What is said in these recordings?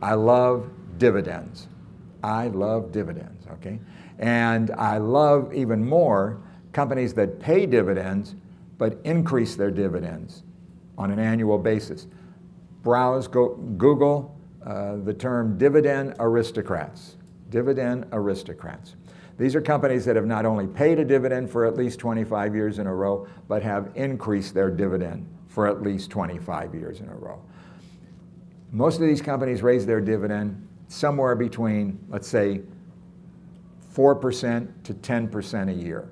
I love dividends. I love dividends, okay? And I love even more companies that pay dividends but increase their dividends on an annual basis. Google the term Dividend Aristocrats. Dividend Aristocrats. These are companies that have not only paid a dividend for at least 25 years in a row, but have increased their dividend for at least 25 years in a row. Most of these companies raise their dividend somewhere between, let's say, 4% to 10% a year,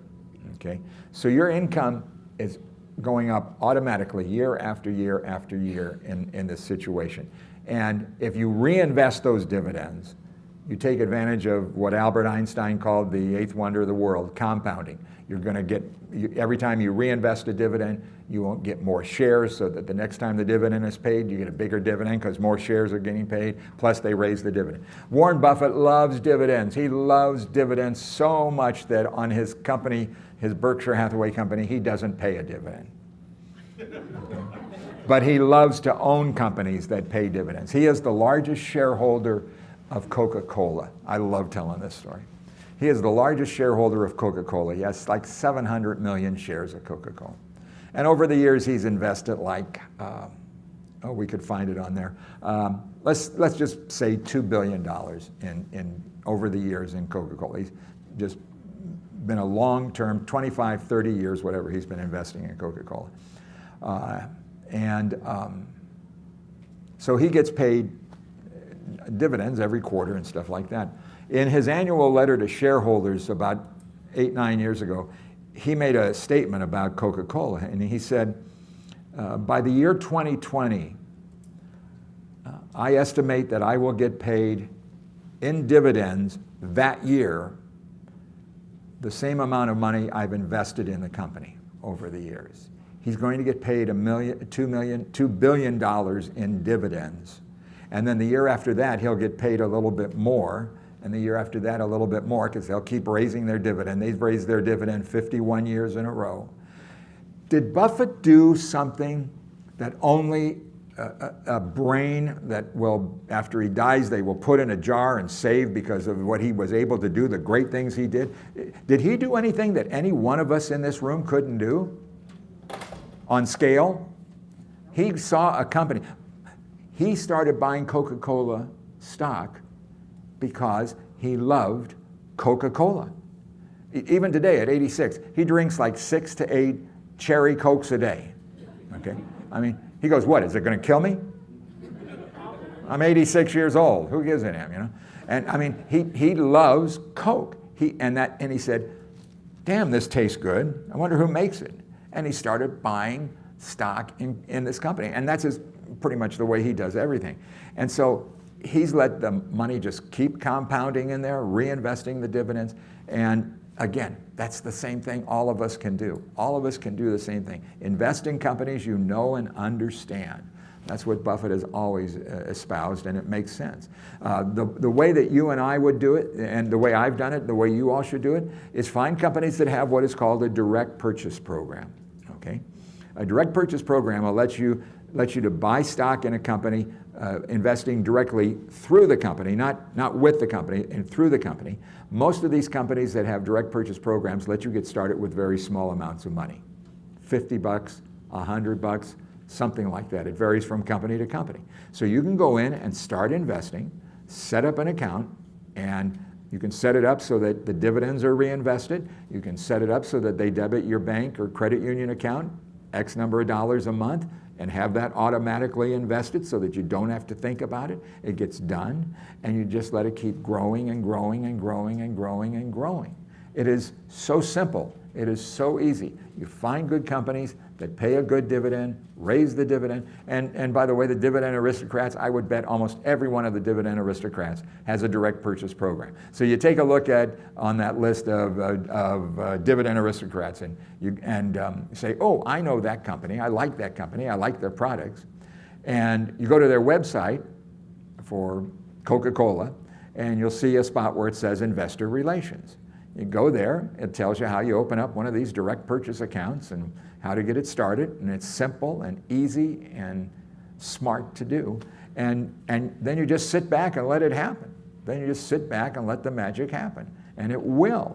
okay? So your income is going up automatically year after year after year in this situation. And if you reinvest those dividends, you take advantage of what Albert Einstein called the eighth wonder of the world, compounding. You're going to get, every time you reinvest a dividend, you won't get more shares, so that the next time the dividend is paid, you get a bigger dividend because more shares are getting paid, plus they raise the dividend. Warren Buffett loves dividends. He loves dividends so much that on his company, his Berkshire Hathaway company, he doesn't pay a dividend. But he loves to own companies that pay dividends. He is the largest shareholder of Coca-Cola. I love telling this story. He is the largest shareholder of Coca-Cola. He has like 700 million shares of Coca-Cola. And over the years, he's invested like, we could find it on there. Let's just say $2 billion in over the years in Coca-Cola. He's just been a long-term, 25, 30 years, whatever, he's been investing in Coca-Cola. So he gets paid dividends every quarter and stuff like that. In his annual letter to shareholders about 8, 9 years ago, he made a statement about Coca-Cola, and he said, by the year 2020, I estimate that I will get paid in dividends that year the same amount of money I've invested in the company over the years. He's going to get paid $2 billion in dividends. And then the year after that, he'll get paid a little bit more. And the year after that, a little bit more, because they'll keep raising their dividend. They've raised their dividend 51 years in a row. Did Buffett do something that only a brain that will, after he dies, they will put in a jar and save because of what he was able to do, the great things he did? Did he do anything that any one of us in this room couldn't do on scale? He saw a company. He started buying Coca-Cola stock because he loved Coca-Cola. Even today at 86, he drinks like 6 to 8 cherry Cokes a day, okay? I mean, he goes, what, is it gonna kill me? I'm 86 years old, who gives a damn, you know? And I mean, he loves Coke. And he said, damn, this tastes good. I wonder who makes it. And he started buying stock in this company. And that's pretty much the way he does everything. And so he's let the money just keep compounding in there, reinvesting the dividends. And again, that's the same thing all of us can do. All of us can do the same thing. Invest in companies you know and understand. That's what Buffett has always espoused, and it makes sense. The way that you and I would do it, and the way I've done it, the way you all should do it, is find companies that have what is called a direct purchase program, okay? A direct purchase program will let you to buy stock in a company, investing directly through the company, not with the company, and through the company. Most of these companies that have direct purchase programs let you get started with very small amounts of money. $50, $100, something like that. It varies from company to company. So you can go in and start investing, set up an account, and you can set it up so that the dividends are reinvested. You can set it up so that they debit your bank or credit union account X number of dollars a month, and have that automatically invested so that you don't have to think about it. It gets done, and you just let it keep growing and growing and growing and growing and growing. It is so simple. It is so easy. You find good companies that pay a good dividend, raise the dividend, and by the way, the Dividend Aristocrats, I would bet almost every one of the Dividend Aristocrats has a direct purchase program. So you take a look on that list of Dividend Aristocrats, and you say, oh, I know that company, I like their products, and you go to their website for Coca-Cola, and you'll see a spot where it says Investor Relations. You go there, it tells you how you open up one of these direct purchase accounts and how to get it started, and it's simple and easy and smart to do. and then you just sit back and let it happen. Then you just sit back and let the magic happen, and it will.